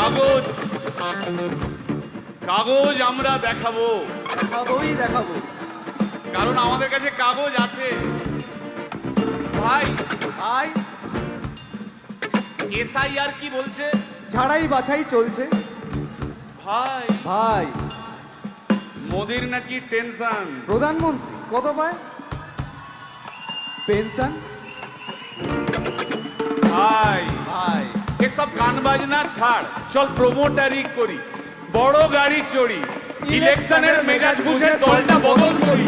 কাগজ কাগজ আমরা দেখাবো, দেখাবো, কারণ আমাদের কাছে কাগজ আছে। ভাই ভাই এসআইআর কি বলছে? ঝাড়াই বাছাই চলছে। ভাই ভাই মোদির নাকি টেনশন। প্রধানমন্ত্রী কত পায় পেনশন? ভাই ভাই এসব গান বাজনা ছাড়, চল প্রমোটারি করি, বড় গাড়ি চড়ি, ইলেকশনের মেজাজ বুঝে দলটা বদল করি।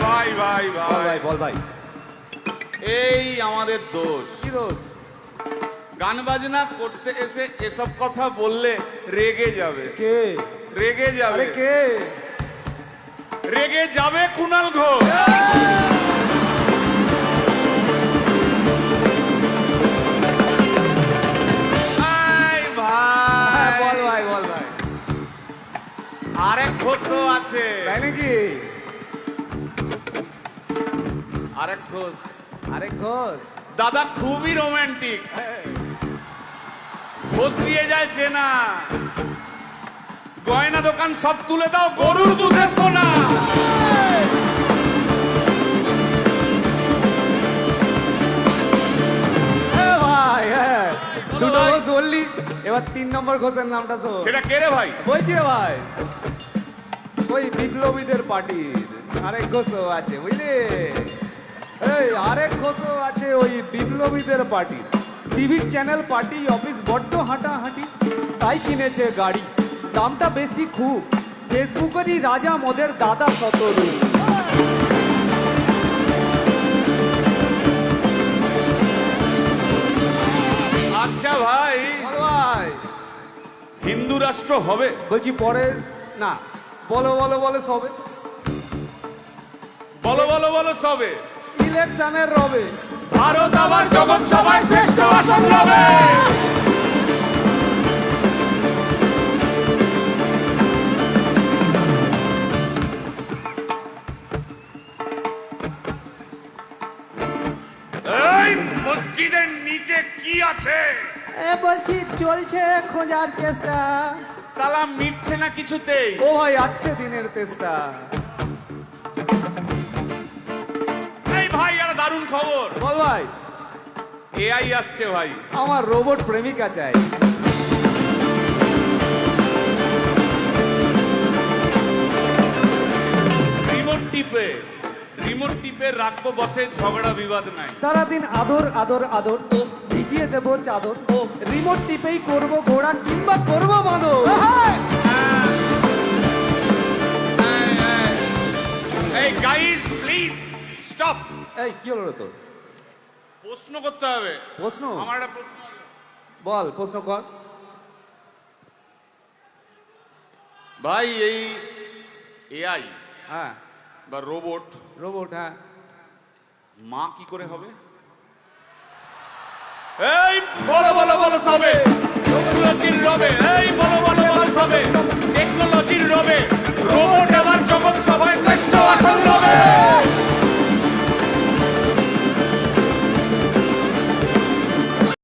ভাই ভাই ভাই বল ভাই, এই আমাদের দোষ। কি দোষ? গান বাজনা করতে এসে এসব কথা বললে রেগে যাবে। কে রেগে যাবে? আরে কে? রেগে যাবে কুণাল ঘোষ। বল ভাই, বল ভাই। আরেক ঘোষ তো আছে। তাই নাকি? আরেক ঘোষ, আরেক ঘোষ দাদা খুবই রোমান্টিক, ঘোষ দিয়ে যায় চেনা, গয়না দোকান সব তুলে দাও, গরুর দুধের সোনা। ভাই দুটো ঘোষ বললি, এবার 3 নম্বর ঘোষের নামটা শোন। সেটা কে রে ভাই? বলছি রে ভাই, ওই বিপ্লবীদের পার্টির আরেক ঘোষও আছে বুঝলি। এই আরেক ঘোষও আছে ওই বিপ্লবীদের পার্টি। টিভির চ্যানেল পার্টি অফিস বড্ড হাঁটাহাঁটি, তাই কিনেছে গাড়ি, দামটা বেশি খুব, ফেসবুকেরই রাজা মদের দাদা শতরু। আচ্ছা ভাই, ভাই হিন্দু রাষ্ট্র হবে? বলছি পরের না, বলো বলো বলো সবে, বলো বলো বলো সবে। ইলেকশনের রবে ভারত আবার জগৎ সভায় শ্রেষ্ঠ আসন লবে। এই মসজিদের নিচে কি আছে? বলছি চলছে খোঁজার চেষ্টা। সালাম মিটছে না কিছুতেই। ও ভাই আছে দিনের চেষ্টা। এই ভাই আর দারুণ খবর, বল ভাই। এআই আসছে ভাই। আমার রোবট প্রেমিকা চাই। রিমোট টিপে রাখবো বসে, ঝগড়া বিবাদ নাই। সারাদিন আদর আদর আদর, ভিজিয়ে দেবো চাদর, রিমোট টিপেই করবো ঘোড়া কিংবা করবো বাঁদর। এই গাইস প্লিজ স্টপ। এই কি হলো রে তোর? প্রশ্ন করতে হবে। প্রশ্ন? আমার একটা প্রশ্ন। বল প্রশ্ন কর ভাই এই এআই হ্যাঁ বা রোবট, রোবট হ্যাঁ মা কি করে হবে? এই বলো বলো বলো সবে।